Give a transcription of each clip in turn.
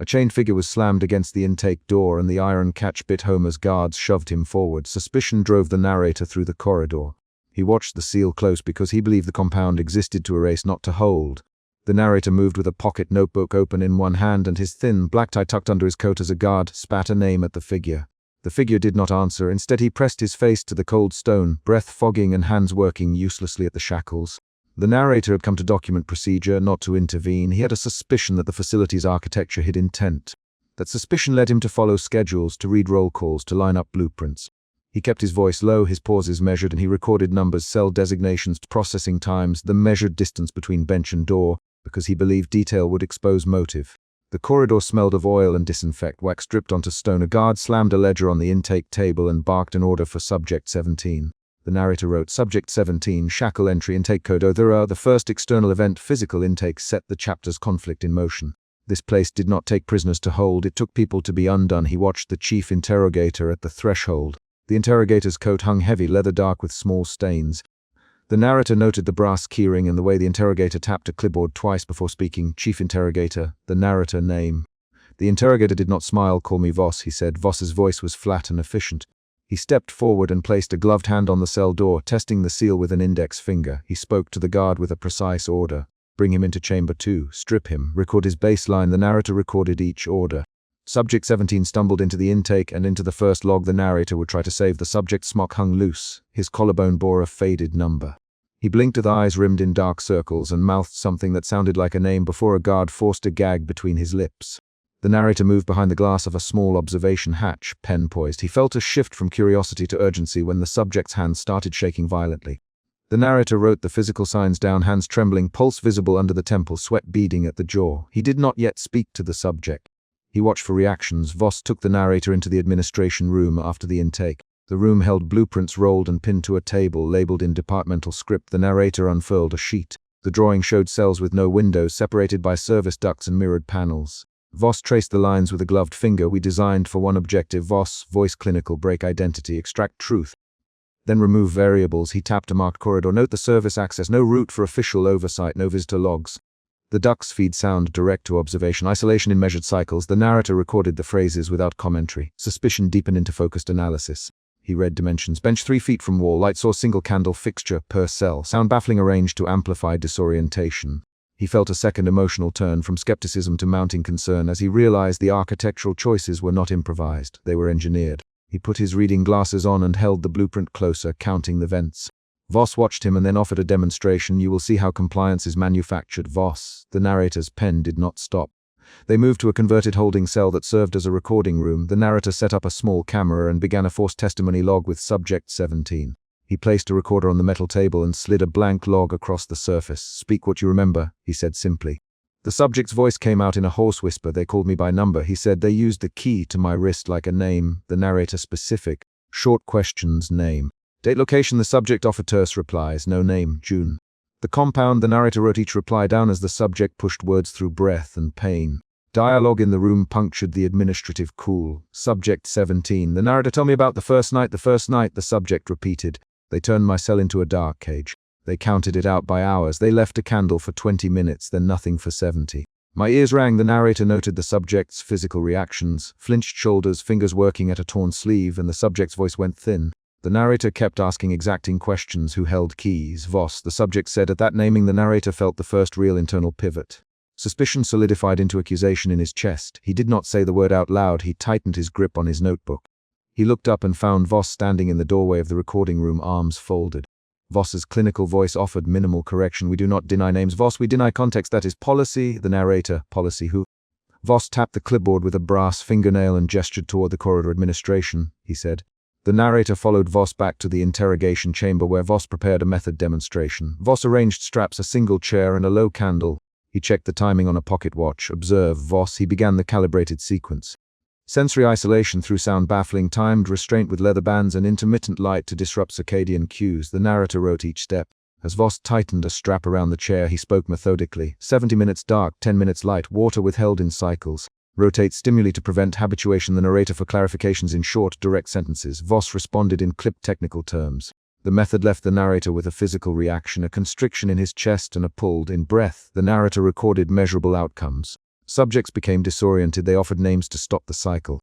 A chained figure was slammed against the intake door and the iron catch bit home as guards shoved him forward. Suspicion drove the narrator through the corridor. He watched the seal close because he believed the compound existed to erase, not to hold. The narrator moved with a pocket notebook open in one hand and his thin black tie tucked under his coat as a guard spat a name at the figure. The figure did not answer. Instead, he pressed his face to the cold stone, breath fogging and hands working uselessly at the shackles. The narrator had come to document procedure, not to intervene. He had a suspicion that the facility's architecture hid intent. That suspicion led him to follow schedules, to read roll calls, to line up blueprints. He kept his voice low, his pauses measured, and he recorded numbers, cell designations, processing times, the measured distance between bench and door, because he believed detail would expose motive. The corridor smelled of oil and disinfect, wax dripped onto stone. A guard slammed a ledger on the intake table and barked an order for Subject 17. The narrator wrote, Subject 17, shackle entry, intake code. The first external event, physical intake, set the chapter's conflict in motion. This place did not take prisoners to hold, it took people to be undone. He watched the chief interrogator at the threshold. The interrogator's coat hung heavy, leather dark with small stains. The narrator noted the brass keyring and the way the interrogator tapped a clipboard twice before speaking. Chief interrogator, the narrator name. The interrogator did not smile. Call me Voss, he said. Voss's voice was flat and efficient. He stepped forward and placed a gloved hand on the cell door, testing the seal with an index finger. He spoke to the guard with a precise order. Bring him into chamber 2, strip him, record his baseline. The narrator recorded each order. Subject 17 stumbled into the intake and into the first log. The narrator would try to save the subject's smock hung loose. His collarbone bore a faded number. He blinked with eyes rimmed in dark circles and mouthed something that sounded like a name before a guard forced a gag between his lips. The narrator moved behind the glass of a small observation hatch, pen poised. He felt a shift from curiosity to urgency when the subject's hands started shaking violently. The narrator wrote the physical signs down, hands trembling, pulse visible under the temple, sweat beading at the jaw. He did not yet speak to the subject. He watched for reactions. Voss took the narrator into the administration room after the intake. The room held blueprints rolled and pinned to a table, labeled in departmental script. The narrator unfurled a sheet. The drawing showed cells with no windows, separated by service ducts and mirrored panels. Voss traced the lines with a gloved finger. We designed for one objective. Voss, voice clinical, break identity, extract truth. Then remove variables. He tapped a marked corridor. Note the service access. No route for official oversight. No visitor logs. The ducts feed sound direct to observation. Isolation in measured cycles. The narrator recorded the phrases without commentary. Suspicion deepened into focused analysis. He read dimensions. Bench 3 feet from wall. Light source single candle fixture per cell. Sound baffling arranged to amplify disorientation. He felt a second emotional turn from skepticism to mounting concern as he realized the architectural choices were not improvised. They were engineered. He put his reading glasses on and held the blueprint closer, counting the vents. Voss watched him and then offered a demonstration. You will see how compliance is manufactured. Voss. The narrator's pen did not stop. They moved to a converted holding cell that served as a recording room. The narrator set up a small camera and began a forced testimony log with Subject 17. He placed a recorder on the metal table and slid a blank log across the surface. Speak what you remember, he said simply. The subject's voice came out in a hoarse whisper. They called me by number, he said. They used the key to my wrist like a name. The narrator specific. Short questions, name. Date, location. The subject offered terse replies. No name, June. The compound. The narrator wrote each reply down as the subject pushed words through breath and pain. Dialogue in the room punctured the administrative cool. Subject 17. The narrator, tell me about the first night. The first night, the subject repeated. They turned my cell into a dark cage. They counted it out by hours. They left a candle for 20 minutes, then nothing for 70. My ears rang. The narrator noted the subject's physical reactions, flinched shoulders, fingers working at a torn sleeve, and the subject's voice went thin. The narrator kept asking exacting questions. Who held keys? Voss, the subject said. At that naming, the narrator felt the first real internal pivot. Suspicion solidified into accusation in his chest. He did not say the word out loud. He tightened his grip on his notebook. He looked up and found Voss standing in the doorway of the recording room, arms folded. Voss's clinical voice offered minimal correction. We do not deny names, Voss. We deny context. That is policy. The narrator, policy who? Voss tapped the clipboard with a brass fingernail and gestured toward the corridor. Administration, he said. The narrator followed Voss back to the interrogation chamber where Voss prepared a method demonstration. Voss arranged straps, a single chair, and a low candle. He checked the timing on a pocket watch. Observe, Voss. He began the calibrated sequence. Sensory isolation through sound baffling, timed restraint with leather bands and intermittent light to disrupt circadian cues. The narrator wrote each step. As Voss tightened a strap around the chair, he spoke methodically. 70 minutes dark, 10 minutes light, water withheld in cycles. Rotate stimuli to prevent habituation. The narrator for clarifications in short, direct sentences. Voss responded in clipped technical terms. The method left the narrator with a physical reaction, a constriction in his chest and a pulled in breath. The narrator recorded measurable outcomes. Subjects became disoriented. They offered names to stop the cycle.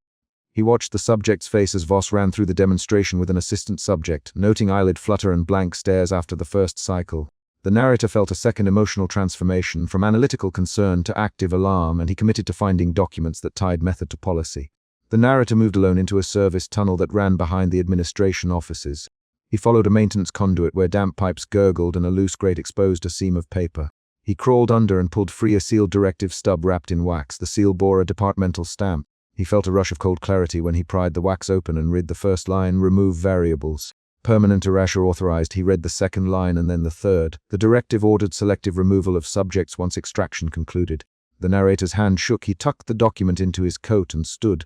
He watched the subject's face as Voss ran through the demonstration with an assistant subject, noting eyelid flutter and blank stares after the first cycle. The narrator felt a second emotional transformation from analytical concern to active alarm, and he committed to finding documents that tied method to policy. The narrator moved alone into a service tunnel that ran behind the administration offices. He followed a maintenance conduit where damp pipes gurgled and a loose grate exposed a seam of paper. He crawled under and pulled free a sealed directive stub wrapped in wax. The seal bore a departmental stamp. He felt a rush of cold clarity when he pried the wax open and read the first line, "Remove variables. Permanent erasure authorized." He read the second line and then the third. The directive ordered selective removal of subjects once extraction concluded. The narrator's hand shook. He tucked the document into his coat and stood.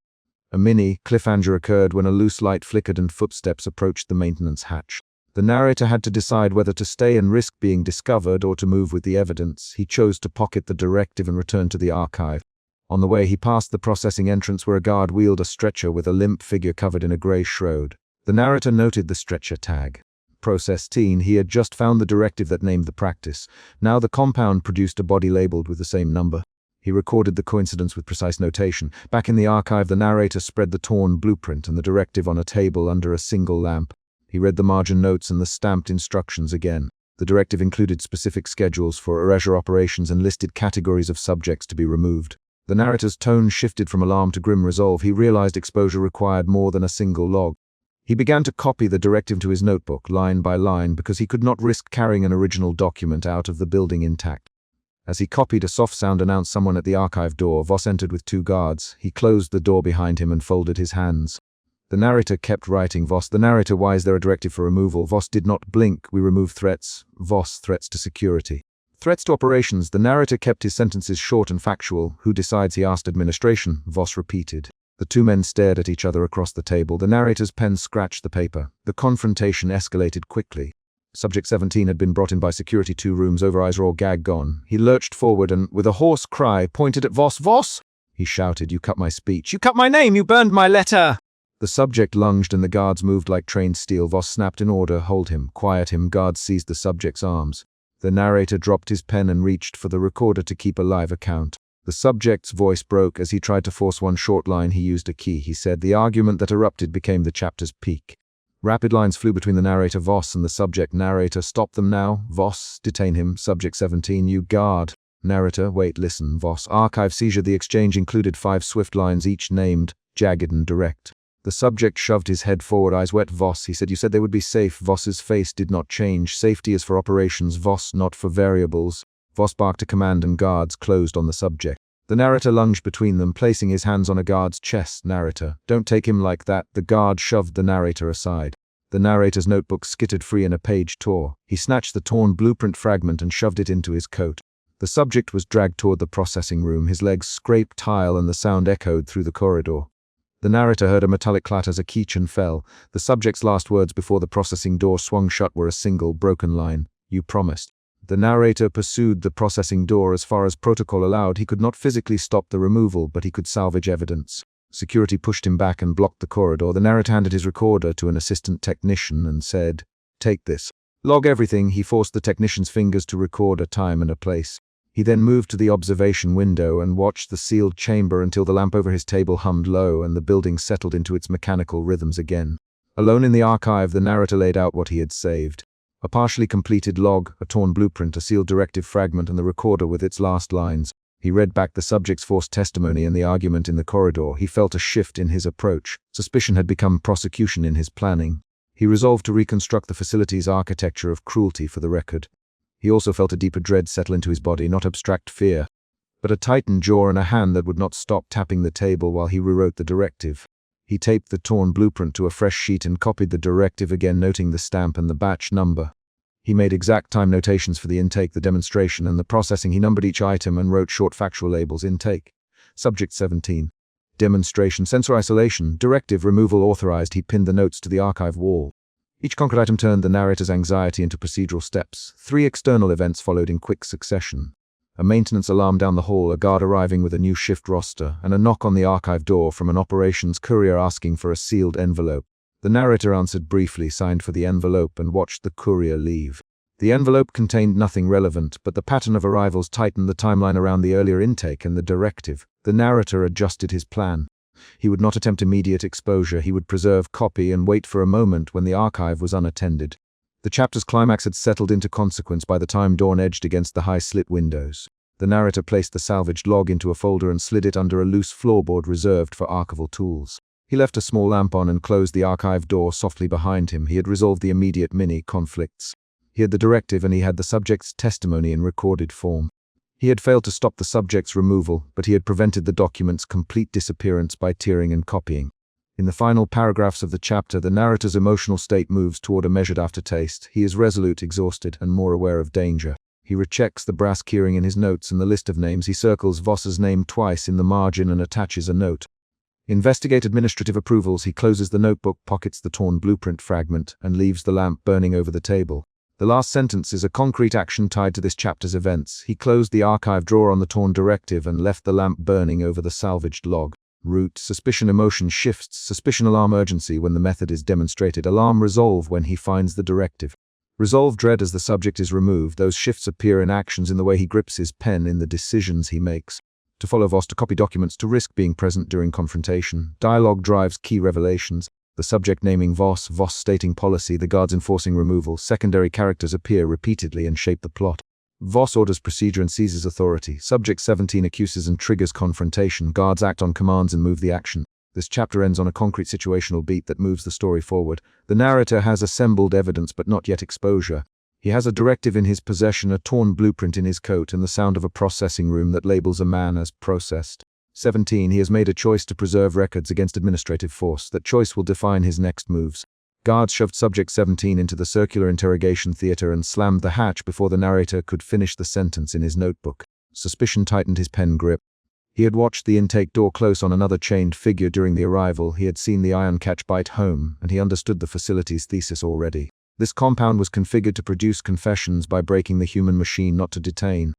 A mini cliffhanger occurred when a loose light flickered and footsteps approached the maintenance hatch. The narrator had to decide whether to stay and risk being discovered or to move with the evidence. He chose to pocket the directive and return to the archive. On the way, he passed the processing entrance where a guard wheeled a stretcher with a limp figure covered in a grey shroud. The narrator noted the stretcher tag. Process teen. He had just found the directive that named the practice. Now the compound produced a body labeled with the same number. He recorded the coincidence with precise notation. Back in the archive, the narrator spread the torn blueprint and the directive on a table under a single lamp. He read the margin notes and the stamped instructions again. The directive included specific schedules for erasure operations and listed categories of subjects to be removed. The narrator's tone shifted from alarm to grim resolve. He realized exposure required more than a single log. He began to copy the directive to his notebook, line by line, because he could not risk carrying an original document out of the building intact. As he copied, a soft sound announced someone at the archive door. Voss entered with 2 guards. He closed the door behind him and folded his hands. The narrator kept writing. Voss. The narrator. Why is there a directive for removal? Voss did not blink. We remove threats. Voss. Threats to security. Threats to operations. The narrator kept his sentences short and factual. Who decides? He asked administration. Voss repeated. The 2 men stared at each other across the table. The narrator's pen scratched the paper. The confrontation escalated quickly. Subject 17 had been brought in by security, 2 rooms over, eyes raw, gag gone. He lurched forward and, with a hoarse cry, pointed at Voss. "Voss!" he shouted. "You cut my speech. You cut my name. You burned my letter." The subject lunged and the guards moved like trained steel. Voss snapped an order. "Hold him. Quiet him." Guards seized the subject's arms. The narrator dropped his pen and reached for the recorder to keep a live account. The subject's voice broke as he tried to force one short line. He used a key. He said the argument that erupted became the chapter's peak. Rapid lines flew between the narrator, Voss, and the subject. Narrator. "Stop them now." Voss. "Detain him." Subject 17. "You guard." Narrator. "Wait, listen." Voss. "Archive seizure." The exchange included 5 swift lines, each named, jagged and direct. The subject shoved his head forward, eyes wet. "Voss," he said, "you said they would be safe." Voss's face did not change. "Safety is for operations, Voss, not for variables." Voss barked a command and guards closed on the subject. The narrator lunged between them, placing his hands on a guard's chest. Narrator. "Don't take him like that." The guard shoved the narrator aside. The narrator's notebook skittered free and a page tore. He snatched the torn blueprint fragment and shoved it into his coat. The subject was dragged toward the processing room. His legs scraped tile and the sound echoed through the corridor. The narrator heard a metallic clatter as a keychain fell. The subject's last words before the processing door swung shut were a single, broken line. "You promised." The narrator pursued the processing door as far as protocol allowed. He could not physically stop the removal, but he could salvage evidence. Security pushed him back and blocked the corridor. The narrator handed his recorder to an assistant technician and said, "Take this. Log everything." He forced the technician's fingers to record a time and a place. He then moved to the observation window and watched the sealed chamber until the lamp over his table hummed low and the building settled into its mechanical rhythms again. Alone in the archive, the narrator laid out what he had saved. A partially completed log, a torn blueprint, a sealed directive fragment, and the recorder with its last lines. He read back the subject's forced testimony and the argument in the corridor. He felt a shift in his approach. Suspicion had become prosecution in his planning. He resolved to reconstruct the facility's architecture of cruelty for the record. He also felt a deeper dread settle into his body, not abstract fear, but a tightened jaw and a hand that would not stop tapping the table while he rewrote the directive. He taped the torn blueprint to a fresh sheet and copied the directive again, noting the stamp and the batch number. He made exact time notations for the intake, the demonstration, and the processing. He numbered each item and wrote short factual labels. Intake. Subject 17. Demonstration. Sensor isolation. Directive removal authorized. He pinned the notes to the archive wall. Each concrete item turned the narrator's anxiety into procedural steps. 3 external events followed in quick succession. A maintenance alarm down the hall, a guard arriving with a new shift roster, and a knock on the archive door from an operations courier asking for a sealed envelope. The narrator answered briefly, signed for the envelope, and watched the courier leave. The envelope contained nothing relevant, but the pattern of arrivals tightened the timeline around the earlier intake and the directive. The narrator adjusted his plan. He would not attempt immediate exposure, he would preserve copy and wait for a moment when the archive was unattended. The chapter's climax had settled into consequence by the time dawn edged against the high-slit windows. The narrator placed the salvaged log into a folder and slid it under a loose floorboard reserved for archival tools. He left a small lamp on and closed the archive door softly behind him. He had resolved the immediate mini-conflicts. He had the directive and he had the subject's testimony in recorded form. He had failed to stop the subject's removal, but he had prevented the document's complete disappearance by tearing and copying. In the final paragraphs of the chapter, the narrator's emotional state moves toward a measured aftertaste. He is resolute, exhausted, and more aware of danger. He rechecks the brass keyring in his notes and the list of names. He circles Voss's name twice in the margin and attaches a note. Investigate administrative approvals. He closes the notebook, pockets the torn blueprint fragment, and leaves the lamp burning over the table. The last sentence is a concrete action tied to this chapter's events. He closed the archive drawer on the torn directive and left the lamp burning over the salvaged log. Root, suspicion, emotion shifts, suspicion, alarm, urgency when the method is demonstrated, alarm, resolve when he finds the directive. Resolve, dread as the subject is removed. Those shifts appear in actions, in the way he grips his pen, in the decisions he makes. To follow Voss, to copy documents, to risk being present during confrontation. Dialogue drives key revelations. The subject naming Voss, Voss stating policy, the guards enforcing removal. Secondary characters appear repeatedly and shape the plot. Voss orders procedure and seizes authority. Subject 17 accuses and triggers confrontation. Guards act on commands and move the action. This chapter ends on a concrete situational beat that moves the story forward. The narrator has assembled evidence but not yet exposure. He has a directive in his possession, a torn blueprint in his coat, and the sound of a processing room that labels a man as processed. 17. He has made a choice to preserve records against administrative force. That choice will define his next moves. Guards shoved subject 17 into the circular interrogation theater and slammed the hatch before the narrator could finish the sentence in his notebook. Suspicion tightened his pen grip. He had watched the intake door close on another chained figure during the arrival. He had seen the iron catch bite home, and he understood the facility's thesis already. This compound was configured to produce confessions by breaking the human machine, not to detain.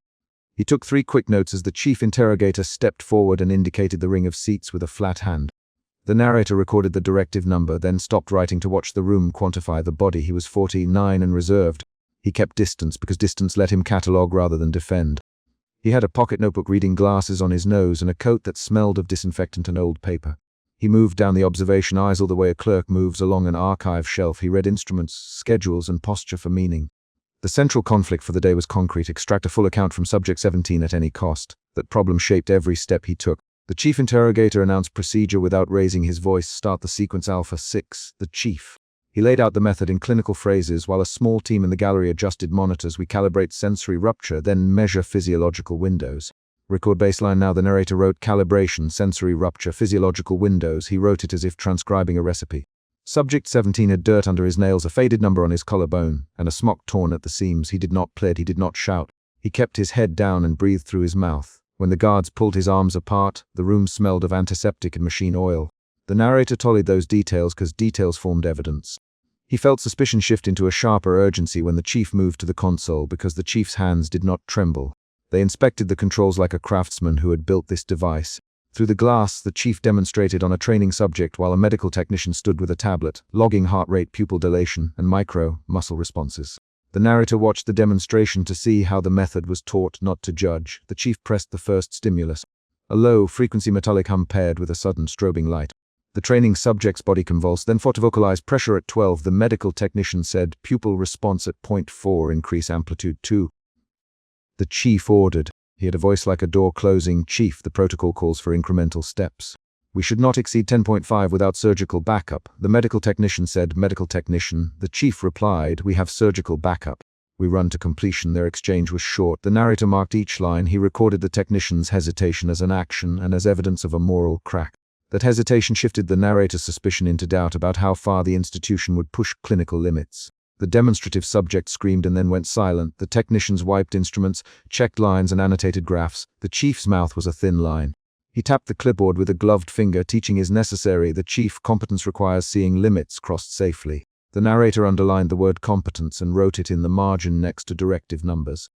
He took 3 quick notes as the chief interrogator stepped forward and indicated the ring of seats with a flat hand. The narrator recorded the directive number, then stopped writing to watch the room quantify the body. He was 49 and reserved. He kept distance because distance let him catalogue rather than defend. He had a pocket notebook, reading glasses on his nose, and a coat that smelled of disinfectant and old paper. He moved down the observation aisle the way a clerk moves along an archive shelf. He read instruments, schedules, and posture for meaning. The central conflict for the day was concrete: extract a full account from subject 17 at any cost. That problem shaped every step he took. The chief interrogator announced procedure without raising his voice. Start the sequence Alpha 6. The chief. He laid out the method in clinical phrases while a small team in the gallery adjusted monitors. We calibrate sensory rupture, then measure physiological windows. Record baseline now. The narrator wrote calibration, sensory rupture, physiological windows. He wrote it as if transcribing a recipe. Subject 17 had dirt under his nails, a faded number on his collarbone, and a smock torn at the seams. He did not plead, he did not shout. He kept his head down and breathed through his mouth. When the guards pulled his arms apart, the room smelled of antiseptic and machine oil. The narrator tallied those details because details formed evidence. He felt suspicion shift into a sharper urgency when the chief moved to the console, because the chief's hands did not tremble. They inspected the controls like a craftsman who had built this device. Through the glass, the chief demonstrated on a training subject while a medical technician stood with a tablet, logging heart rate, pupil dilation, and muscle responses. The narrator watched the demonstration to see how the method was taught, not to judge. The chief pressed the first stimulus. A low-frequency metallic hum paired with a sudden strobing light. The training subject's body convulsed, then fought to vocalize. Pressure at 12. The medical technician said, pupil response at 0.4, increase amplitude 2. The chief ordered. He had a voice like a door closing. Chief, the protocol calls for incremental steps. We should not exceed 10.5 without surgical backup. The medical technician said, medical technician. The chief replied, we have surgical backup. We run to completion. Their exchange was short. The narrator marked each line. He recorded the technician's hesitation as an action and as evidence of a moral crack. That hesitation shifted the narrator's suspicion into doubt about how far the institution would push clinical limits. The demonstrative subject screamed and then went silent. The technicians wiped instruments, checked lines and annotated graphs. The chief's mouth was a thin line. He tapped the clipboard with a gloved finger. Teaching is necessary. The chief. Competence requires seeing limits crossed safely. The narrator underlined the word competence and wrote it in the margin next to directive numbers.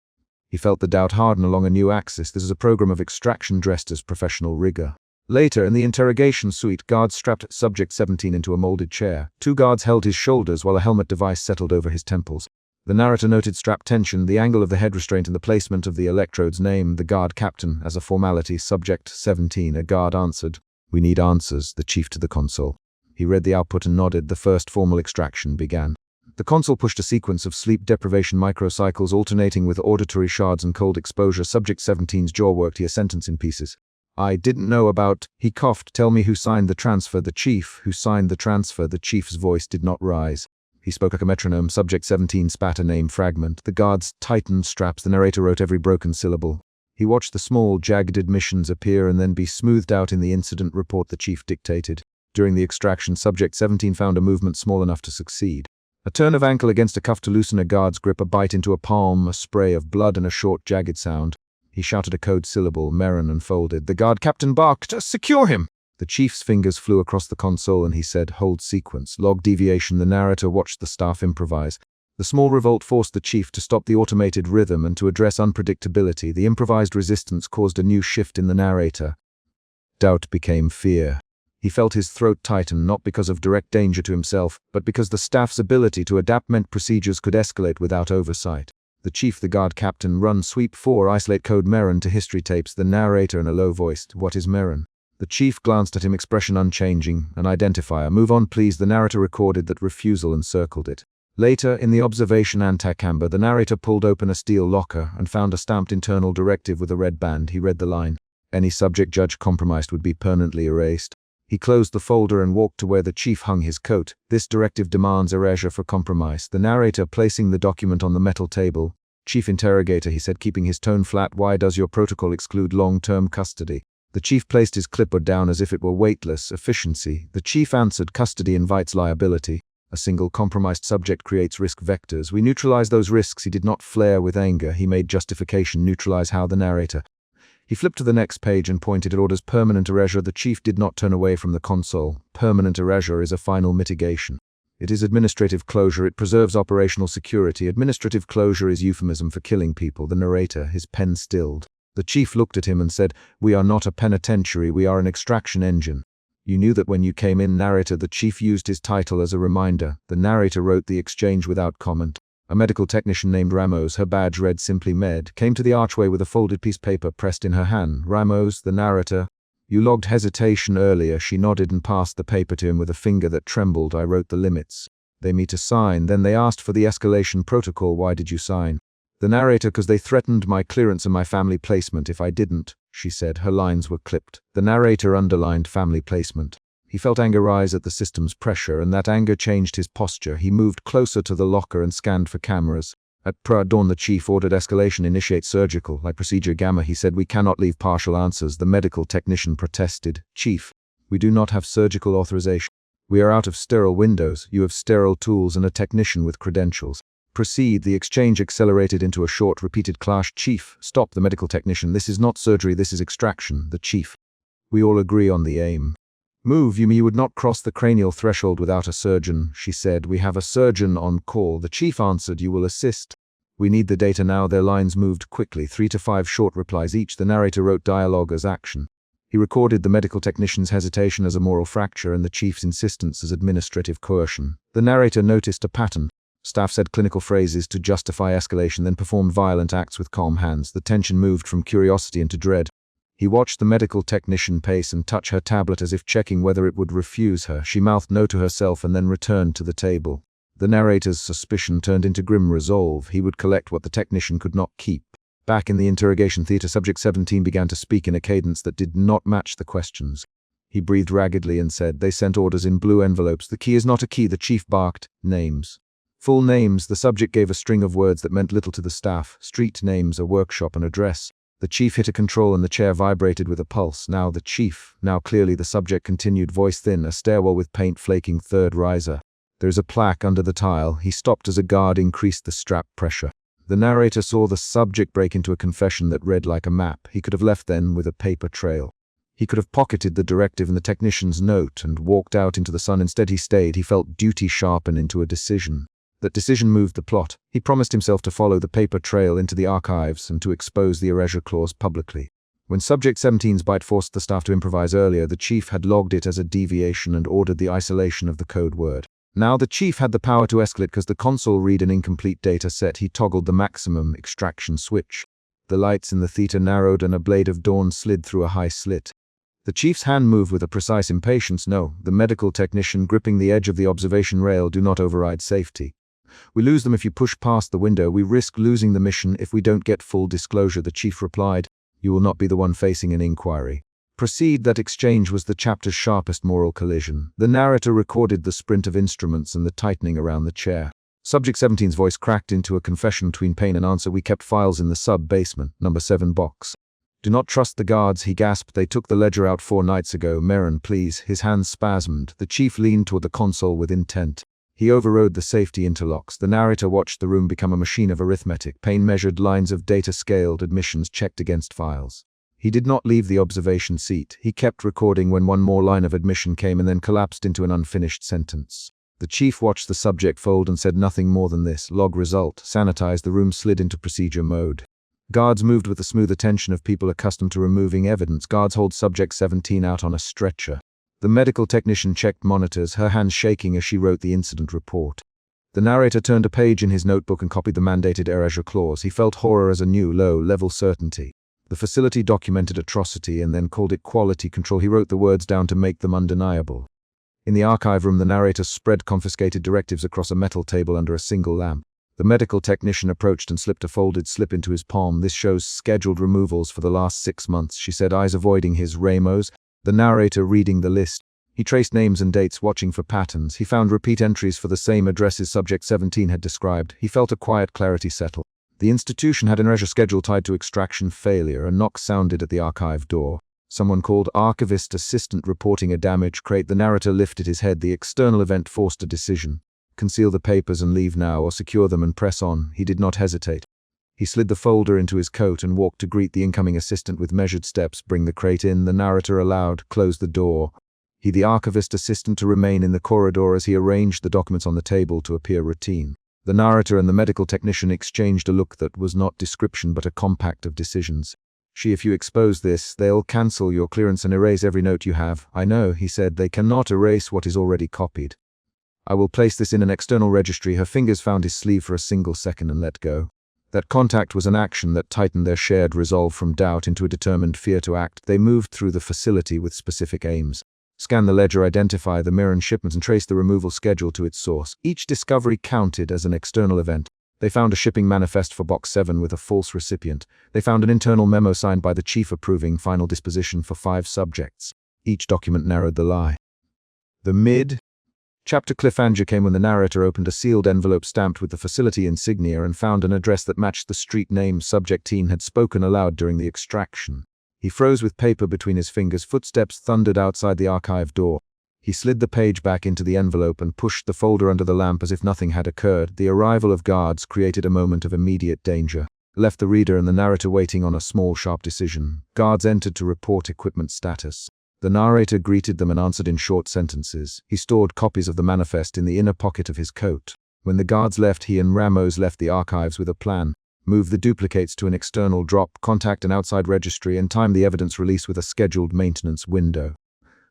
He felt the doubt harden along a new axis. This is a program of extraction dressed as professional rigor. Later, in the interrogation suite, guards strapped subject 17 into a molded chair. 2 guards held his shoulders while a helmet device settled over his temples. The narrator noted strap tension, the angle of the head restraint, and the placement of the electrodes. Name, the guard captain, as a formality. Subject 17. A guard answered. We need answers, the chief to the console. He read the output and nodded. The first formal extraction began. The console pushed a sequence of sleep deprivation microcycles alternating with auditory shards and cold exposure. Subject 17's jaw worked, a sentence in pieces. I didn't know about, he coughed. Tell me who signed the transfer. The chief. Who signed the transfer? The chief's voice did not rise. He spoke like a metronome. Subject 17 spat a name fragment. The guards tightened straps. The narrator wrote every broken syllable. He watched the small, jagged admissions appear and then be smoothed out in the incident report the chief dictated. During the extraction, Subject 17 found a movement small enough to succeed. A turn of ankle against a cuff to loosen a guard's grip, a bite into a palm, a spray of blood, and a short, jagged sound. He shouted a code syllable. Merrin unfolded. The guard captain barked, "Secure him!" The chief's fingers flew across the console and he said, "Hold sequence. Log deviation." The narrator watched the staff improvise. The small revolt forced the chief to stop the automated rhythm and to address unpredictability. The improvised resistance caused a new shift in the narrator. Doubt became fear. He felt his throat tighten, not because of direct danger to himself, but because the staff's ability to adapt meant procedures could escalate without oversight. The chief, the guard captain, run sweep 4, isolate code Merrin to history tapes. The narrator in a low voice, what is Merrin? The chief glanced at him, expression unchanging, an identifier. Move on, please. The narrator recorded that refusal and circled it. Later, in the observation antechamber, the narrator pulled open a steel locker and found a stamped internal directive with a red band. He read the line. Any subject judged compromised would be permanently erased. He closed the folder and walked to where the chief hung his coat. This directive demands erasure for compromise. The narrator placing the document on the metal table. Chief interrogator, he said, keeping his tone flat. Why does your protocol exclude long-term custody? The chief placed his clipboard down as if it were weightless. Efficiency. The chief answered, custody invites liability. A single compromised subject creates risk vectors. We neutralize those risks. He did not flare with anger. He made justification. Neutralize how? The narrator. He flipped to the next page and pointed at orders. Permanent erasure. The chief did not turn away from the console. Permanent erasure is a final mitigation. It is administrative closure. It preserves operational security. Administrative closure is euphemism for killing people. The narrator, his pen stilled. The chief looked at him and said, we are not a penitentiary, we are an extraction engine. You knew that when you came in. Narrator. The chief used his title as a reminder. The narrator wrote the exchange without comment. A medical technician named Ramos, her badge read simply Med, came to the archway with a folded piece of paper pressed in her hand. Ramos, the narrator. You logged hesitation earlier. She nodded and passed the paper to him with a finger that trembled. I wrote the limits. They me to sign. Then they asked for the escalation protocol. Why did you sign? The narrator. Because they threatened my clearance and my family placement if I didn't, she said. Her lines were clipped. The narrator underlined family placement. He felt anger rise at the system's pressure, and that anger changed his posture. He moved closer to the locker and scanned for cameras. At dawn, the chief ordered escalation. Initiate surgical. Like procedure Gamma, he said. We cannot leave partial answers. The medical technician protested. Chief, we do not have surgical authorization. We are out of sterile windows. You have sterile tools and a technician with credentials. Proceed. The exchange accelerated into a short, repeated clash. Chief, stop. The medical technician. This is not surgery, this is extraction. The chief. We all agree on the aim. Move. You would not cross the cranial threshold without a surgeon, she said. We have a surgeon on call. The chief answered. You will assist. We need the data now. Their lines moved quickly, 3 to 5 short replies each. The narrator wrote dialogue as action. He recorded the medical technician's hesitation as a moral fracture and the chief's insistence as administrative coercion. The narrator noticed a pattern. Staff said clinical phrases to justify escalation, then performed violent acts with calm hands. The tension moved from curiosity into dread. He watched the medical technician pace and touch her tablet as if checking whether it would refuse her. She mouthed no to herself and then returned to the table. The narrator's suspicion turned into grim resolve. He would collect what the technician could not keep. Back in the interrogation theater, Subject 17 began to speak in a cadence that did not match the questions. He breathed raggedly and said, they sent orders in blue envelopes. The key is not a key. The chief barked. Names. Full names. The subject gave a string of words that meant little to the staff. Street names, a workshop, an address. The chief hit a control and the chair vibrated with a pulse. Now the chief. Now clearly the subject continued, voice thin, a stairwell with paint flaking, third riser. There's a plaque under the tile. He stopped as a guard increased the strap pressure. The narrator saw the subject break into a confession that read like a map. He could have left then with a paper trail. He could have pocketed the directive and the technician's note and walked out into the sun. Instead he stayed. He felt duty sharpen into a decision. That decision moved the plot. He promised himself to follow the paper trail into the archives and to expose the erasure clause publicly. When Subject 17's bite forced the staff to improvise earlier, the chief had logged it as a deviation and ordered the isolation of the code word. Now the chief had the power to escalate because the console read an incomplete data set. He toggled the maximum extraction switch. The lights in the theater narrowed and a blade of dawn slid through a high slit. The chief's hand moved with a precise impatience. No, the medical technician gripping the edge of the observation rail. Do not override safety. We lose them if you push past the window. We risk losing the mission if we don't get full disclosure, the chief replied. You will not be the one facing an inquiry. Proceed. That exchange was the chapter's sharpest moral collision. The narrator recorded the sprint of instruments and the tightening around the chair. Subject 17's voice cracked into a confession between pain and answer. We kept files in the sub-basement, number 7 box. Do not trust the guards, he gasped. They took the ledger out 4 nights ago. Merrin, please. His hands spasmed. The chief leaned toward the console with intent. He overrode the safety interlocks. The narrator watched the room become a machine of arithmetic. Pain measured lines of data, scaled admissions checked against files. He did not leave the observation seat. He kept recording when one more line of admission came and then collapsed into an unfinished sentence. The chief watched the subject fold and said nothing more than this. Log result. Sanitized. The room slid into procedure mode. Guards moved with the smooth attention of people accustomed to removing evidence. Guards hold subject 17 out on a stretcher. The medical technician checked monitors, her hands shaking as she wrote the incident report. The narrator turned a page in his notebook and copied the mandated erasure clause. He felt horror as a new, low-level certainty. The facility documented atrocity and then called it quality control. He wrote the words down to make them undeniable. In the archive room, the narrator spread confiscated directives across a metal table under a single lamp. The medical technician approached and slipped a folded slip into his palm. This shows scheduled removals for the last 6 months, she said, eyes avoiding his Ramos. The narrator reading the list. He traced names and dates, watching for patterns. He found repeat entries for the same addresses subject 17 had described. He felt a quiet clarity settle. The institution had an erasure schedule tied to extraction failure. A knock sounded at the archive door. Someone called. Archivist assistant reporting a damage crate. The narrator lifted his head. The external event forced a decision. Conceal the papers and leave now, or secure them and press on. He did not hesitate. He slid the folder into his coat and walked to greet the incoming assistant with measured steps. Bring the crate in, the narrator allowed. Close the door. He, the archivist assistant, to remain in the corridor as he arranged the documents on the table to appear routine. The narrator and the medical technician exchanged a look that was not description but a compact of decisions. If you expose this, they'll cancel your clearance and erase every note you have. I know, he said. They cannot erase what is already copied. I will place this in an external registry. Her fingers found his sleeve for a single second and let go. That contact was an action that tightened their shared resolve from doubt into a determined fear to act. They moved through the facility with specific aims. Scan the ledger, identify the Mirren shipments, and trace the removal schedule to its source. Each discovery counted as an external event. They found a shipping manifest for Box 7 with a false recipient. They found an internal memo signed by the chief approving final disposition for 5 subjects. Each document narrowed the lie. The mid-chapter cliffhanger came when the narrator opened a sealed envelope stamped with the facility insignia and found an address that matched the street name subject teen had spoken aloud during the extraction. He froze with paper between his fingers. Footsteps thundered outside the archive door. He slid the page back into the envelope and pushed the folder under the lamp as if nothing had occurred. The arrival of guards created a moment of immediate danger. Left the reader and the narrator waiting on a small, sharp decision. Guards entered to report equipment status. The narrator greeted them and answered in short sentences. He stored copies of the manifest in the inner pocket of his coat. When the guards left, he and Ramos left the archives with a plan. Move the duplicates to an external drop, contact an outside registry, and time the evidence release with a scheduled maintenance window.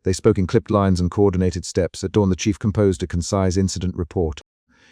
They spoke in clipped lines and coordinated steps. At dawn, the chief composed a concise incident report.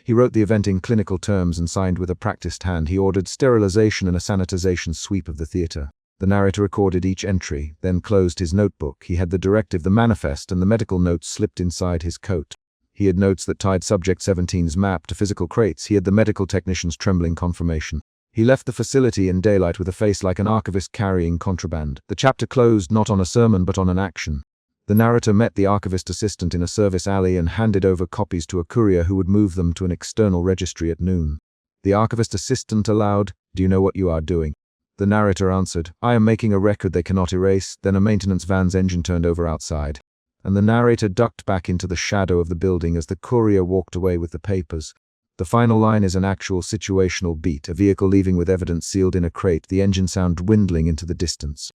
He wrote the event in clinical terms and signed with a practiced hand. He ordered sterilization and a sanitization sweep of the theater. The narrator recorded each entry, then closed his notebook. He had the directive, the manifest, and the medical notes slipped inside his coat. He had notes that tied subject 17's map to physical crates. He had the medical technician's trembling confirmation. He left the facility in daylight with a face like an archivist carrying contraband. The chapter closed not on a sermon but on an action. The narrator met the archivist assistant in a service alley and handed over copies to a courier who would move them to an external registry at noon. The archivist assistant allowed, "Do you know what you are doing?" The narrator answered, "I am making a record they cannot erase." Then a maintenance van's engine turned over outside, and the narrator ducked back into the shadow of the building as the courier walked away with the papers. The final line is an actual situational beat, a vehicle leaving with evidence sealed in a crate, the engine sound dwindling into the distance.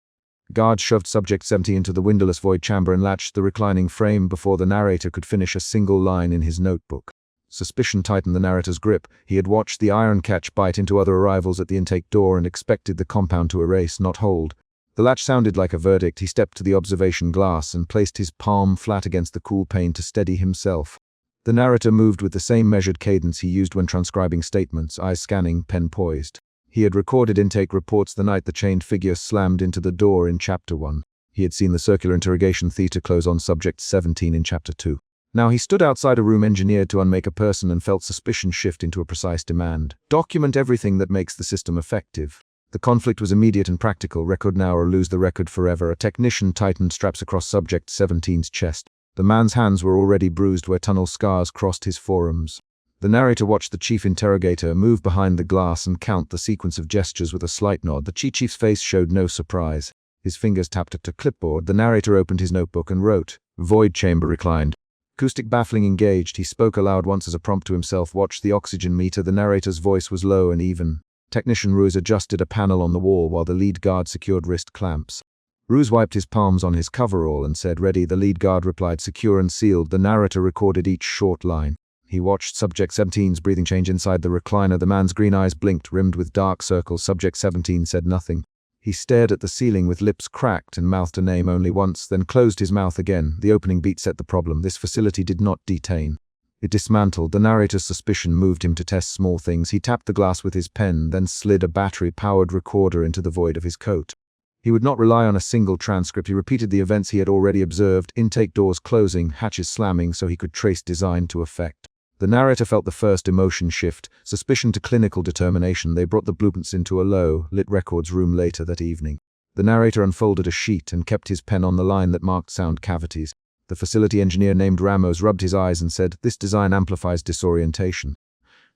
Guards shoved subject 70 into the windowless void chamber and latched the reclining frame before the narrator could finish a single line in his notebook. Suspicion tightened the narrator's grip. He had watched the iron catch bite into other arrivals at the intake door and expected the compound to erase, not hold. The latch sounded like a verdict. He stepped to the observation glass and placed his palm flat against the cool pane to steady himself. The narrator moved with the same measured cadence he used when transcribing statements, eyes scanning, pen poised. He had recorded intake reports the night the chained figure slammed into the door in Chapter 1. He had seen the circular interrogation theater close on Subject 17 in Chapter 2. Now he stood outside a room engineered to unmake a person and felt suspicion shift into a precise demand. Document everything that makes the system effective. The conflict was immediate and practical. Record now or lose the record forever. A technician tightened straps across Subject 17's chest. The man's hands were already bruised where tunnel scars crossed his forearms. The narrator watched the chief interrogator move behind the glass and count the sequence of gestures with a slight nod. The chief's face showed no surprise. His fingers tapped at a clipboard. The narrator opened his notebook and wrote. Void chamber reclined. Acoustic baffling engaged. He spoke aloud once as a prompt to himself. Watch the oxygen meter. The narrator's voice was low and even. Technician Ruse adjusted a panel on the wall while the lead guard secured wrist clamps. Ruse wiped his palms on his coverall and said, ready. The lead guard replied, secure and sealed. The narrator recorded each short line. He watched Subject 17's breathing change inside the recliner. The man's green eyes blinked, rimmed with dark circles. Subject 17 said nothing. He stared at the ceiling with lips cracked and mouthed a name only once, then closed his mouth again. The opening beat set the problem. This facility did not detain. It dismantled. The narrator's suspicion moved him to test small things. He tapped the glass with his pen, then slid a battery-powered recorder into the void of his coat. He would not rely on a single transcript. He repeated the events he had already observed, intake doors closing, hatches slamming, so he could trace design to effect. The narrator felt the first emotion shift, suspicion to clinical determination. They brought the blueprints into a low-lit records room later that evening. The narrator unfolded a sheet and kept his pen on the line that marked sound cavities. The facility engineer named Ramos rubbed his eyes and said, this design amplifies disorientation.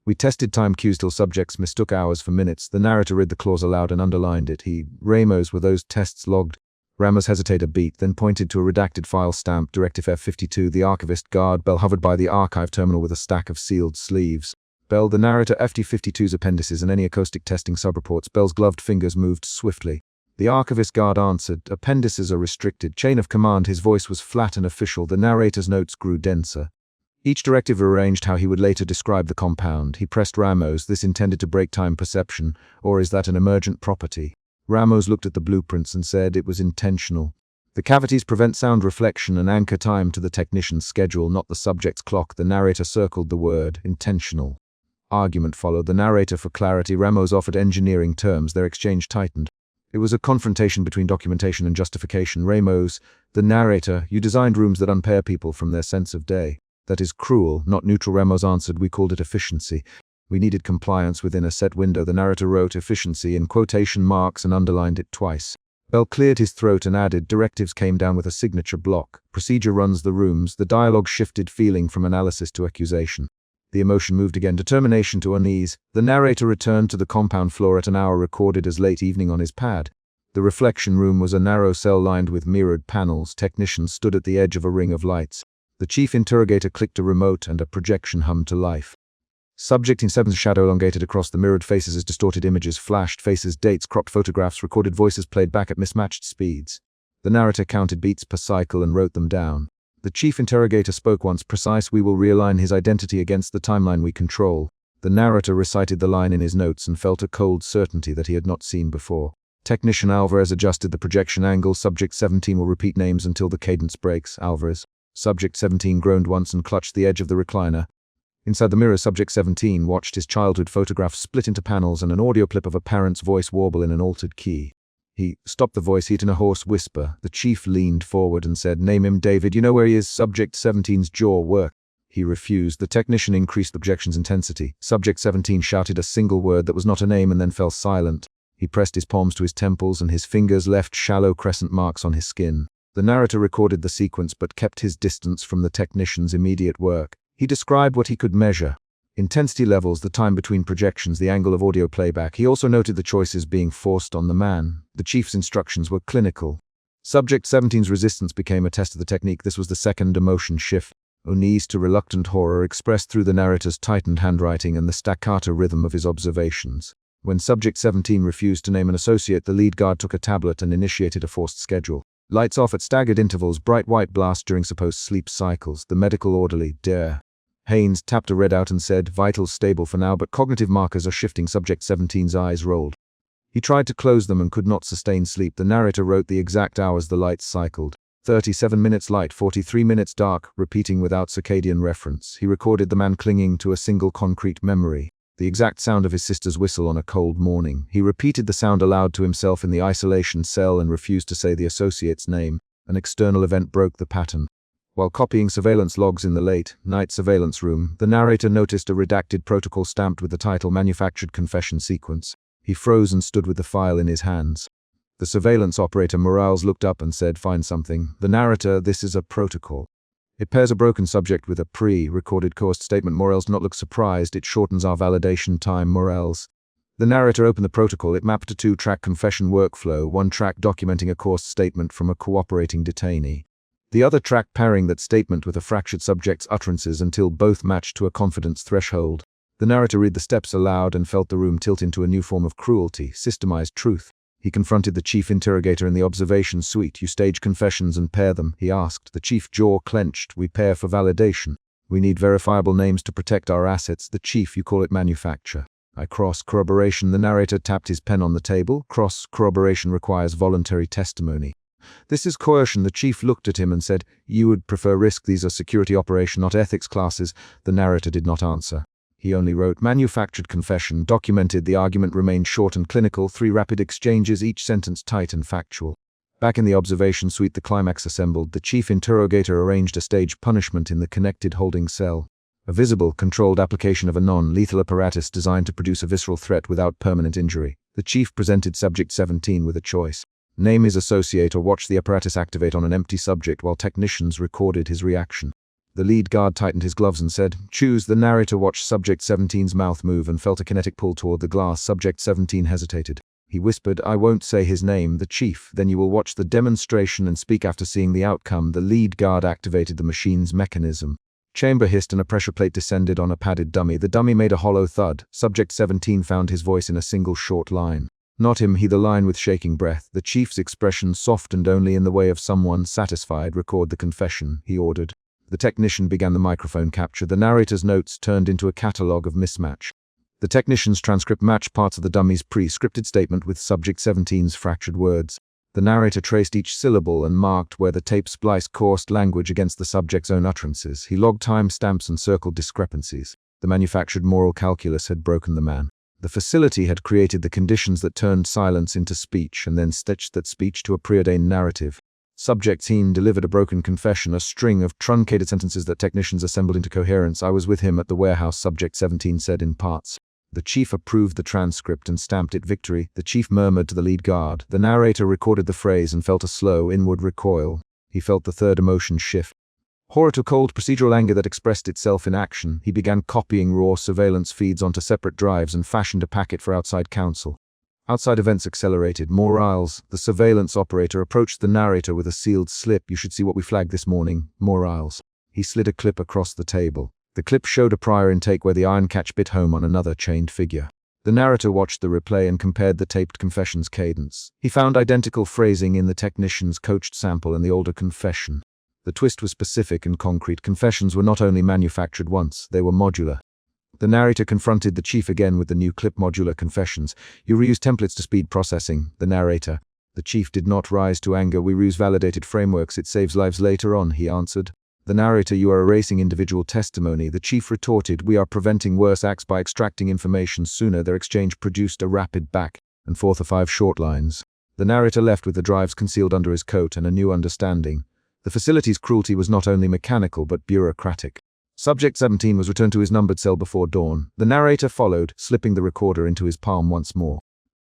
We tested time cues till subjects mistook hours for minutes. The narrator read the clause aloud and underlined it. Ramos, were those tests logged? Ramos hesitated a beat, then pointed to a redacted file stamped Directive F52. The archivist guard Bell hovered by the archive terminal with a stack of sealed sleeves. Bell, the narrator, FT52's appendices and any acoustic testing subreports. Bell's gloved fingers moved swiftly. The archivist guard answered, appendices are restricted. Chain of command. His voice was flat and official. The narrator's notes grew denser. Each directive arranged how he would later describe the compound. He pressed Ramos, this intended to break time perception, or is that an emergent property? Ramos looked at the blueprints and said it was intentional. The cavities prevent sound reflection and anchor time to the technician's schedule, not the subject's clock. The narrator circled the word, intentional. Argument followed. The narrator for clarity. Ramos offered engineering terms. Their exchange tightened. It was a confrontation between documentation and justification. Ramos, the narrator, you designed rooms that unpair people from their sense of day. That is cruel, not neutral. Ramos answered, we called it efficiency. We needed compliance within a set window. The narrator wrote efficiency in quotation marks and underlined it twice. Bell cleared his throat and added, directives came down with a signature block. Procedure runs the rooms. The dialogue shifted feeling from analysis to accusation. The emotion moved again, determination to unease. The narrator returned to the compound floor at an hour recorded as late evening on his pad. The reflection room was a narrow cell lined with mirrored panels. Technicians stood at the edge of a ring of lights. The chief interrogator clicked a remote and a projection hummed to life. Subject in 7's shadow elongated across the mirrored faces as distorted images flashed, faces, dates, cropped photographs, recorded voices played back at mismatched speeds. The narrator counted beats per cycle and wrote them down. The chief interrogator spoke once, precise, we will realign his identity against the timeline we control. The narrator recited the line in his notes and felt a cold certainty that he had not seen before. Technician Alvarez adjusted the projection angle. Subject 17 will repeat names until the cadence breaks. Alvarez. Subject 17 groaned once and clutched the edge of the recliner. Inside the mirror, Subject 17 watched his childhood photograph split into panels and an audio clip of a parent's voice warble in an altered key. He stopped the voice heat in a hoarse whisper. The chief leaned forward and said, name him David. You know where he is? Subject 17's jaw worked. He refused. The technician increased the projection's intensity. Subject 17 shouted a single word that was not a name and then fell silent. He pressed his palms to his temples and his fingers left shallow crescent marks on his skin. The narrator recorded the sequence but kept his distance from the technician's immediate work. He described what he could measure. Intensity levels, the time between projections, the angle of audio playback. He also noted the choices being forced on the man. The chief's instructions were clinical. Subject 17's resistance became a test of the technique. This was the second emotion shift. Unease to reluctant horror expressed through the narrator's tightened handwriting and the staccato rhythm of his observations. When Subject 17 refused to name an associate, the lead guard took a tablet and initiated a forced schedule. Lights off at staggered intervals, bright white blast during supposed sleep cycles. The medical orderly, Dare. Haynes tapped a readout and said, vitals stable for now, but cognitive markers are shifting. Subject 17's eyes rolled. He tried to close them and could not sustain sleep. The narrator wrote the exact hours the lights cycled. 37 minutes light, 43 minutes dark, repeating without circadian reference. He recorded the man clinging to a single concrete memory. The exact sound of his sister's whistle on a cold morning. He repeated the sound aloud to himself in the isolation cell and refused to say the associate's name. An external event broke the pattern. While copying surveillance logs in the late-night surveillance room, the narrator noticed a redacted protocol stamped with the title Manufactured Confession Sequence. He froze and stood with the file in his hands. The surveillance operator Morales looked up and said, "Find something." The narrator, "This is a protocol. It pairs a broken subject with a pre-recorded coerced statement." Morales did not look surprised. "It shortens our validation time." Morales. The narrator opened the protocol. It mapped a 2-track confession workflow, one track documenting a coerced statement from a cooperating detainee. The other track pairing that statement with a fractured subject's utterances until both matched to a confidence threshold. The narrator read the steps aloud and felt the room tilt into a new form of cruelty, systemized truth. He confronted the chief interrogator in the observation suite. "You stage confessions and pair them?" he asked. The chief jaw clenched. "We pair for validation. We need verifiable names to protect our assets." "The chief, you call it manufacture." "I cross-corroboration." The narrator tapped his pen on the table. "Cross-corroboration requires voluntary testimony." "This is coercion." The chief looked at him and said, "You would prefer risk. These are security operation, not ethics classes." The narrator did not answer. He only wrote, "Manufactured confession." Documented. The argument remained short and clinical, 3 rapid exchanges, each sentence tight and factual. Back in the observation suite, the climax assembled. The chief interrogator arranged a stage punishment in the connected holding cell. A visible, controlled application of a non-lethal apparatus designed to produce a visceral threat without permanent injury. The chief presented subject 17 with a choice. Name his associate or watch the apparatus activate on an empty subject while technicians recorded his reaction. The lead guard tightened his gloves and said, "Choose." The narrator watched subject 17's mouth move and felt a kinetic pull toward the glass. Subject 17 hesitated. He whispered, "I won't say his name." The chief, "Then you will watch the demonstration and speak after seeing the outcome." The lead guard activated the machine's mechanism. Chamber hissed and a pressure plate descended on a padded dummy. The dummy made a hollow thud. Subject 17 found his voice in a single short line. "Not him," he the line with shaking breath. The chief's expression softened only in the way of someone satisfied. "Record the confession," he ordered. The technician began the microphone capture. The narrator's notes turned into a catalogue of mismatch. The technician's transcript matched parts of the dummy's pre-scripted statement with subject 17's fractured words. The narrator traced each syllable and marked where the tape spliced coarse language against the subject's own utterances. He logged time stamps and circled discrepancies. The manufactured moral calculus had broken the man. The facility had created the conditions that turned silence into speech and then stitched that speech to a preordained narrative. Subject 17 delivered a broken confession, a string of truncated sentences that technicians assembled into coherence. "I was with him at the warehouse," subject 17 said in parts. The chief approved the transcript and stamped it victory. The chief murmured to the lead guard. The narrator recorded the phrase and felt a slow inward recoil. He felt the third emotion shift. Horror to cold procedural anger that expressed itself in action. He began copying raw surveillance feeds onto separate drives and fashioned a packet for outside counsel. Outside events accelerated. Morales, the surveillance operator, approached the narrator with a sealed slip. "You should see what we flagged this morning." Morales. He slid a clip across the table. The clip showed a prior intake where the iron catch bit home on another chained figure. The narrator watched the replay and compared the taped confession's cadence. He found identical phrasing in the technician's coached sample and the older confession. The twist was specific and concrete. Confessions were not only manufactured once, they were modular. The narrator confronted the chief again with the new clip. "Modular confessions. You reuse templates to speed processing." The narrator. The chief did not rise to anger. "We reuse validated frameworks. It saves lives later on," he answered. The narrator. "You are erasing individual testimony." The chief retorted, "We are preventing worse acts by extracting information sooner." Their exchange produced a rapid back and forth of 5 short lines. The narrator left with the drives concealed under his coat and a new understanding. The facility's cruelty was not only mechanical but bureaucratic. Subject 17 was returned to his numbered cell before dawn. The narrator followed, slipping the recorder into his palm once more.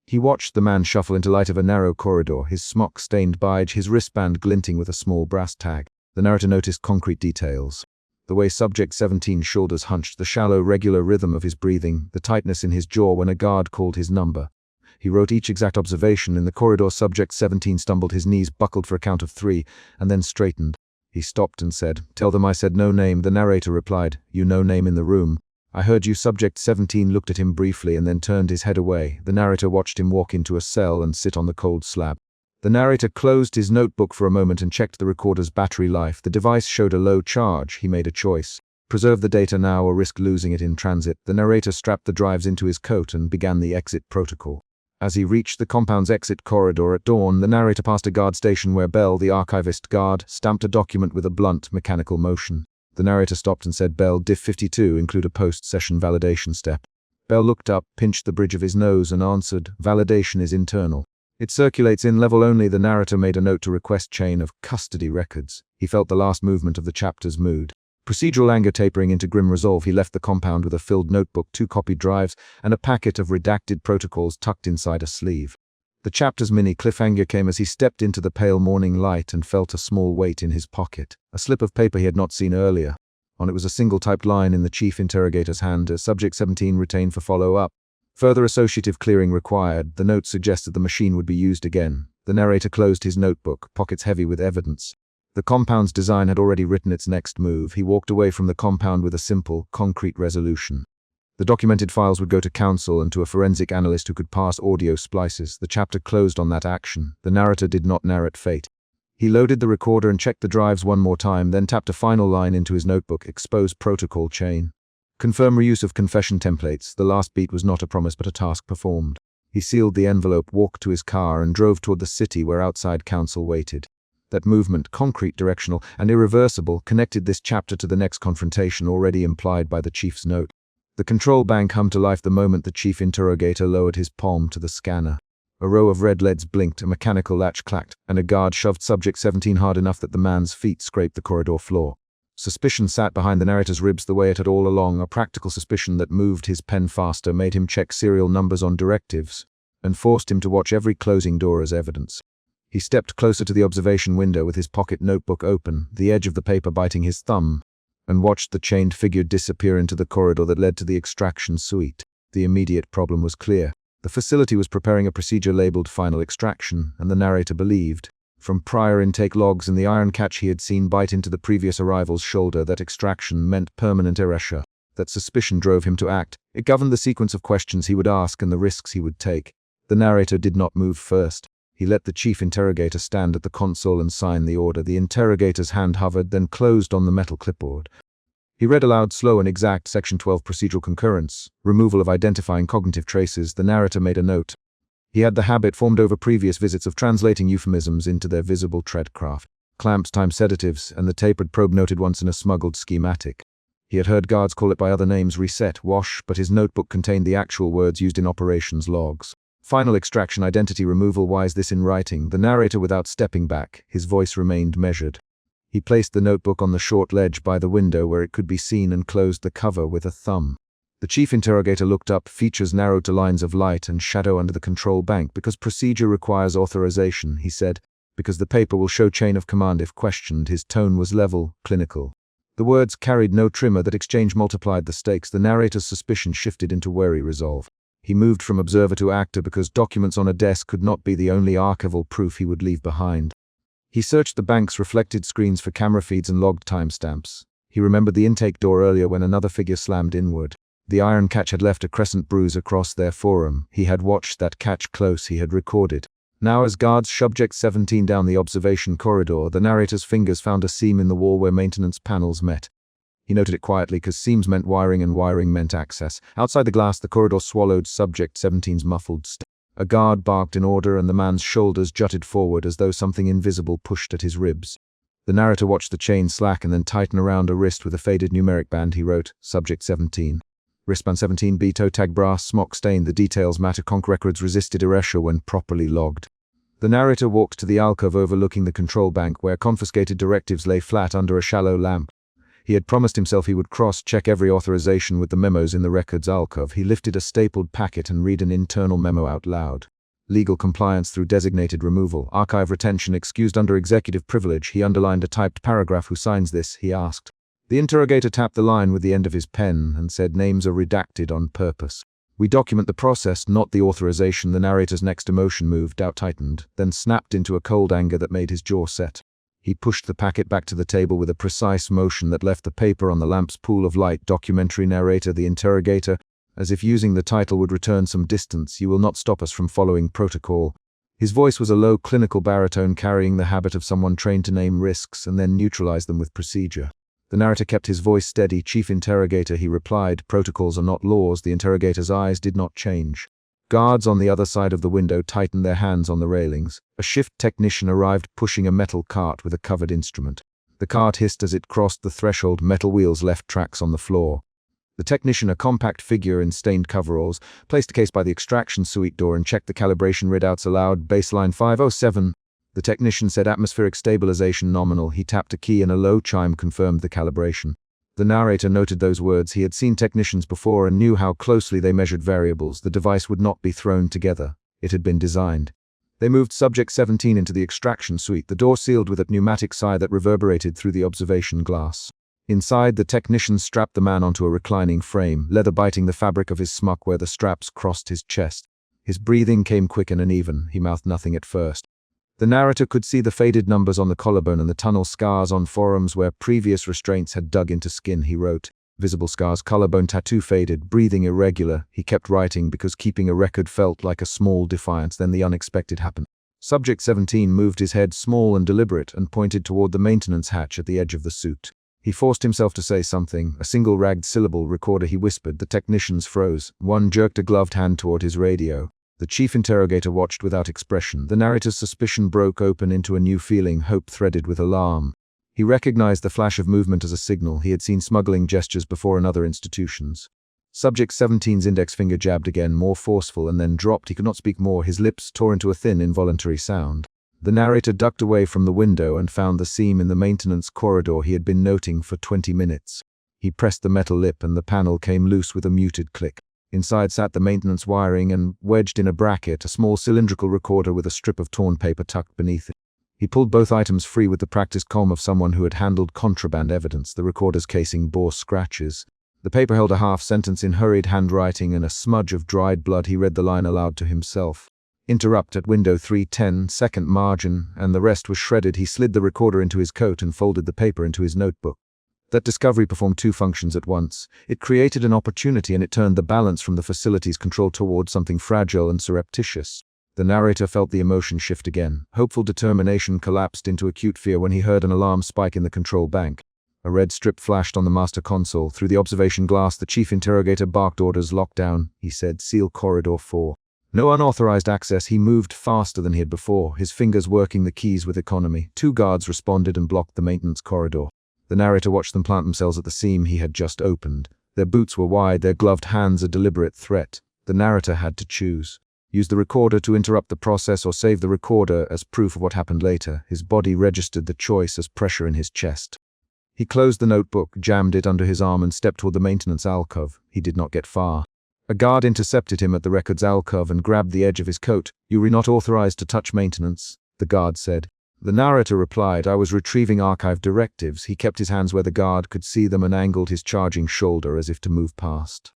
He watched the man shuffle into light of a narrow corridor, his smock-stained badge, his wristband glinting with a small brass tag. The narrator noticed concrete details. The way subject 17's shoulders hunched, the shallow, regular rhythm of his breathing, the tightness in his jaw when a guard called his number. He wrote each exact observation. In the corridor, subject 17 stumbled, his knees buckled for a count of 3, and then straightened. He stopped and said, "Tell them I said no name." The narrator replied, "You no name in the room." "I heard you." Subject 17 looked at him briefly and then turned his head away. The narrator watched him walk into a cell and sit on the cold slab. The narrator closed his notebook for a moment and checked the recorder's battery life. The device showed a low charge. He made a choice. Preserve the data now or risk losing it in transit. The narrator strapped the drives into his coat and began the exit protocol. As he reached the compound's exit corridor at dawn, the narrator passed a guard station where Bell, the archivist guard, stamped a document with a blunt, mechanical motion. The narrator stopped and said, "Bell, Diff 52, include a post-session validation step." Bell looked up, pinched the bridge of his nose, and answered, "Validation is internal. It circulates in level only." The narrator made a note to request chain of custody records. He felt the last movement of the chapter's mood. Procedural anger tapering into grim resolve, he left the compound with a filled notebook, 2 copied drives, and a packet of redacted protocols tucked inside a sleeve. The chapter's mini cliffhanger came as he stepped into the pale morning light and felt a small weight in his pocket. A slip of paper he had not seen earlier. On it was a single typed line in the chief interrogator's hand, Subject 17 retained for follow-up. Further associative clearing required. The note suggested the machine would be used again. The narrator closed his notebook, pockets heavy with evidence. The compound's design had already written its next move. He walked away from the compound with a simple, concrete resolution. The documented files would go to counsel and to a forensic analyst who could parse audio splices. The chapter closed on that action. The narrator did not narrate fate. He loaded the recorder and checked the drives one more time, then tapped a final line into his notebook, expose protocol chain. Confirm reuse of confession templates. The last beat was not a promise but a task performed. He sealed the envelope, walked to his car, and drove toward the city where outside counsel waited. That movement, concrete, directional, and irreversible, connected this chapter to the next confrontation already implied by the chief's note. The control bank hummed to life the moment the chief interrogator lowered his palm to the scanner. A row of red LEDs blinked, a mechanical latch clacked, and a guard shoved Subject 17 hard enough that the man's feet scraped the corridor floor. Suspicion sat behind the narrator's ribs the way it had all along, a practical suspicion that moved his pen faster, made him check serial numbers on directives, and forced him to watch every closing door as evidence. He stepped closer to the observation window with his pocket notebook open, the edge of the paper biting his thumb, and watched the chained figure disappear into the corridor that led to the extraction suite. The immediate problem was clear. The facility was preparing a procedure labeled Final Extraction, and the narrator believed, from prior intake logs and the iron catch he had seen bite into the previous arrival's shoulder, that extraction meant permanent erasure. That suspicion drove him to act. It governed the sequence of questions he would ask and the risks he would take. The narrator did not move first. He let the chief interrogator stand at the console and sign the order. The interrogator's hand hovered, then closed on the metal clipboard. He read aloud, slow and exact, Section 12 Procedural Concurrence, removal of identifying cognitive traces. The narrator made a note. He had the habit, formed over previous visits, of translating euphemisms into their visible treadcraft. Clamps, time sedatives, and the tapered probe noted once in a smuggled schematic. He had heard guards call it by other names, reset, wash, but his notebook contained the actual words used in operations logs. Final extraction, identity removal. Why is this in writing? The narrator, without stepping back, his voice remained measured. He placed the notebook on the short ledge by the window where it could be seen and closed the cover with a thumb. The chief interrogator looked up, features narrowed to lines of light and shadow under the control bank. "Because procedure requires authorization," he said. "Because the paper will show chain of command if questioned." His tone was level, clinical. The words carried no tremor. That exchange multiplied the stakes. The narrator's suspicion shifted into wary resolve. He moved from observer to actor because documents on a desk could not be the only archival proof he would leave behind. He searched the bank's reflected screens for camera feeds and logged timestamps. He remembered the intake door earlier when another figure slammed inward. The iron catch had left a crescent bruise across their forearm. He had watched that catch close. He had recorded. Now, as guards Subject 17 down the observation corridor, the narrator's fingers found a seam in the wall where maintenance panels met. He noted it quietly because seams meant wiring and wiring meant access. Outside the glass, the corridor swallowed Subject 17's muffled step. A guard barked in order and the man's shoulders jutted forward as though something invisible pushed at his ribs. The narrator watched the chain slack and then tighten around a wrist with a faded numeric band. He wrote, Subject 17. Wristband 17B, toe tag brass, smock stained. The details matter. Conch records resisted erasure when properly logged. The narrator walked to the alcove overlooking the control bank where confiscated directives lay flat under a shallow lamp. He had promised himself he would cross-check every authorization with the memos in the records alcove. He lifted a stapled packet and read an internal memo out loud. Legal compliance through designated removal. Archive retention excused under executive privilege. He underlined a typed paragraph. Who signs this? He asked. The interrogator tapped the line with the end of his pen and said, names are redacted on purpose. We document the process, not the authorization. The narrator's next emotion moved, out tightened, then snapped into a cold anger that made his jaw set. He pushed the packet back to the table with a precise motion that left the paper on the lamp's pool of light. Documentary narrator, the interrogator, as if using the title would return some distance. You will not stop us from following protocol. His voice was a low, clinical baritone carrying the habit of someone trained to name risks and then neutralize them with procedure. The narrator kept his voice steady. Chief interrogator, he replied, protocols are not laws. The interrogator's eyes did not change. Guards on the other side of the window tightened their hands on the railings. A shift technician arrived pushing a metal cart with a covered instrument. The cart hissed as it crossed the threshold, metal wheels left tracks on the floor. The technician, a compact figure in stained coveralls, placed a case by the extraction suite door and checked the calibration readouts aloud. Baseline 507. The technician said atmospheric stabilization nominal. He tapped a key and a low chime confirmed the calibration. The narrator noted those words. He had seen technicians before and knew how closely they measured variables. The device would not be thrown together. It had been designed. They moved Subject 17 into the extraction suite, the door sealed with a pneumatic sigh that reverberated through the observation glass. Inside, the technician strapped the man onto a reclining frame, leather biting the fabric of his smock where the straps crossed his chest. His breathing came quick and uneven. He mouthed nothing at first. The narrator could see the faded numbers on the collarbone and the tunnel scars on forearms where previous restraints had dug into skin. He wrote. Visible scars, collarbone tattoo faded, breathing irregular. He kept writing because keeping a record felt like a small defiance. Then the unexpected happened. Subject 17 moved his head, small and deliberate, and pointed toward the maintenance hatch at the edge of the suit. He forced himself to say something, a single ragged syllable. Recorder, he whispered. The technicians froze. One jerked a gloved hand toward his radio. The chief interrogator watched without expression. The narrator's suspicion broke open into a new feeling, hope threaded with alarm. He recognized the flash of movement as a signal. He had seen smuggling gestures before in other institutions. Subject 17's index finger jabbed again, more forceful, and then dropped. He could not speak more. His lips tore into a thin, involuntary sound. The narrator ducked away from the window and found the seam in the maintenance corridor he had been noting for 20 minutes. He pressed the metal lip and the panel came loose with a muted click. Inside sat the maintenance wiring and, wedged in a bracket, a small cylindrical recorder with a strip of torn paper tucked beneath it. He pulled both items free with the practiced calm of someone who had handled contraband evidence. The recorder's casing bore scratches. The paper held a half sentence in hurried handwriting and a smudge of dried blood. He read the line aloud to himself. Interrupt at window 310, second margin, and the rest was shredded. He slid the recorder into his coat and folded the paper into his notebook. That discovery performed two functions at once. It created an opportunity and it turned the balance from the facility's control toward something fragile and surreptitious. The narrator felt the emotion shift again. Hopeful determination collapsed into acute fear when he heard an alarm spike in the control bank. A red strip flashed on the master console. Through the observation glass, the chief interrogator barked orders. Lockdown, he said. Seal corridor 4. No unauthorized access. He moved faster than he had before, his fingers working the keys with economy. Two guards responded and blocked the maintenance corridor. The narrator watched them plant themselves at the seam he had just opened. Their boots were wide, their gloved hands a deliberate threat. The narrator had to choose. Use the recorder to interrupt the process or save the recorder as proof of what happened later. His body registered the choice as pressure in his chest. He closed the notebook, jammed it under his arm and stepped toward the maintenance alcove. He did not get far. A guard intercepted him at the records alcove and grabbed the edge of his coat. You were not authorized to touch maintenance, the guard said. The narrator replied, I was retrieving archive directives. He kept his hands where the guard could see them and angled his charging shoulder as if to move past.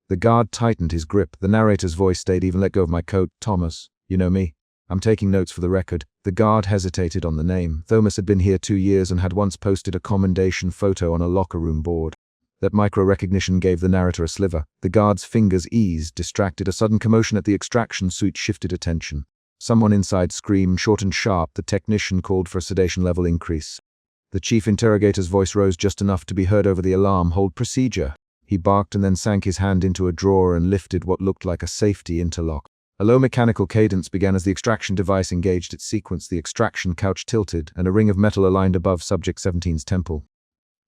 The guard tightened his grip. The narrator's voice stayed even. Let go of my coat, Thomas. You know me. I'm taking notes for the record. The guard hesitated on the name. Thomas had been here 2 years and had once posted a commendation photo on a locker room board. That micro-recognition gave the narrator a sliver. The guard's fingers eased, distracted. A sudden commotion at the extraction suite shifted attention. Someone inside screamed, short and sharp. The technician called for a sedation level increase. The chief interrogator's voice rose just enough to be heard over the alarm. Hold procedure. He barked and then sank his hand into a drawer and lifted what looked like a safety interlock. A low mechanical cadence began as the extraction device engaged its sequence. The extraction couch tilted, and a ring of metal aligned above Subject 17's temple.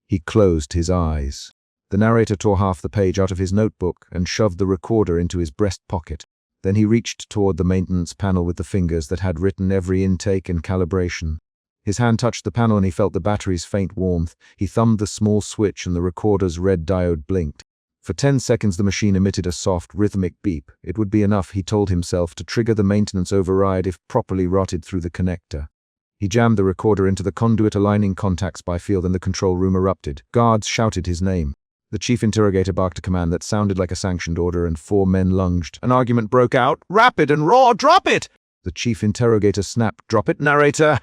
He closed his eyes. The narrator tore half the page out of his notebook and shoved the recorder into his breast pocket. Then he reached toward the maintenance panel with the fingers that had written every intake and calibration. His hand touched the panel and he felt the battery's faint warmth. He thumbed the small switch and the recorder's red diode blinked. For 10 seconds the machine emitted a soft, rhythmic beep. It would be enough, he told himself, to trigger the maintenance override if properly routed through the connector. He jammed the recorder into the conduit aligning contacts by field and the control room erupted. Guards shouted his name. The chief interrogator barked a command that sounded like a sanctioned order and 4 men lunged. An argument broke out. Rapid and raw, drop it! The chief interrogator snapped. Drop it, narrator!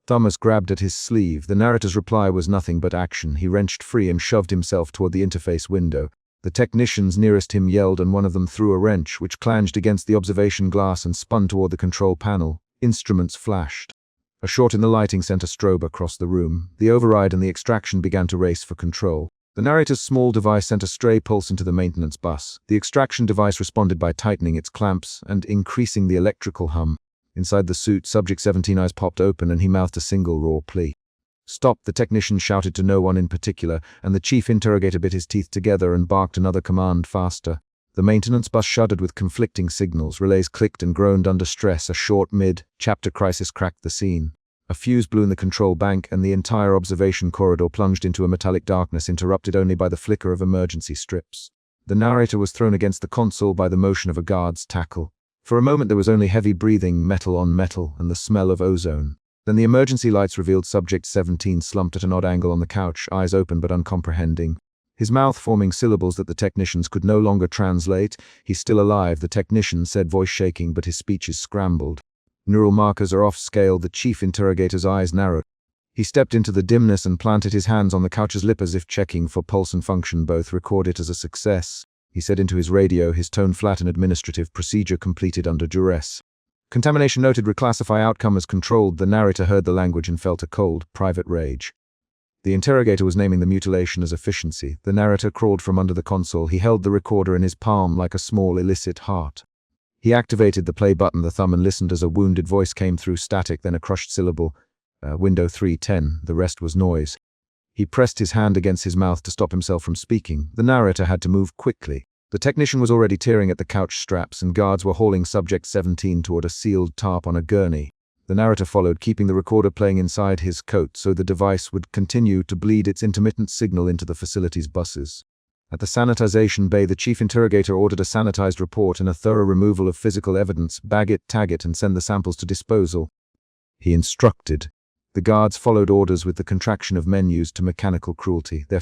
Thomas grabbed at his sleeve. The narrator's reply was nothing but action. He wrenched free and shoved himself toward the interface window. The technicians nearest him yelled and one of them threw a wrench, which clanged against the observation glass and spun toward the control panel. Instruments flashed. A short in the lighting sent a strobe across the room. The override and the extraction began to race for control. The narrator's small device sent a stray pulse into the maintenance bus. The extraction device responded by tightening its clamps and increasing the electrical hum. Inside the suit, Subject 17's eyes popped open and he mouthed a single raw plea. "Stop," the technician shouted to no one in particular, and the chief interrogator bit his teeth together and barked another command: faster. The maintenance bus shuddered with conflicting signals. Relays clicked and groaned under stress. A short mid-chapter crisis cracked the scene. A fuse blew in the control bank, and the entire observation corridor plunged into a metallic darkness, interrupted only by the flicker of emergency strips. The narrator was thrown against the console by the motion of a guard's tackle. For a moment there was only heavy breathing, metal on metal, and the smell of ozone. Then the emergency lights revealed Subject 17 slumped at an odd angle on the couch, eyes open but uncomprehending. His mouth forming syllables that the technicians could no longer translate. "He's still alive," the technician said, voice shaking, but his speech is scrambled. Neural markers are off scale. The chief interrogator's eyes narrowed. He stepped into the dimness and planted his hands on the couch's lip as if checking for pulse and function. "Both. Record it as a success," he said into his radio, his tone flat and administrative. "Procedure completed under duress. Contamination noted. Reclassify outcome as controlled." The narrator heard the language and felt a cold, private rage. The interrogator was naming the mutilation as efficiency. The narrator crawled from under the console. He held the recorder in his palm like a small, illicit heart. He activated the play button, the thumb, and listened as a wounded voice came through, static, then a crushed syllable. Window 310. The rest was noise. He pressed his hand against his mouth to stop himself from speaking. The narrator had to move quickly. The technician was already tearing at the couch straps, and guards were hauling Subject 17 toward a sealed tarp on a gurney. The narrator followed, keeping the recorder playing inside his coat so the device would continue to bleed its intermittent signal into the facility's buses. At the sanitization bay, the chief interrogator ordered a sanitized report and a thorough removal of physical evidence. "Bag it, tag it, and send the samples to disposal," he instructed. The guards followed orders with the contraction of menus to mechanical cruelty. Their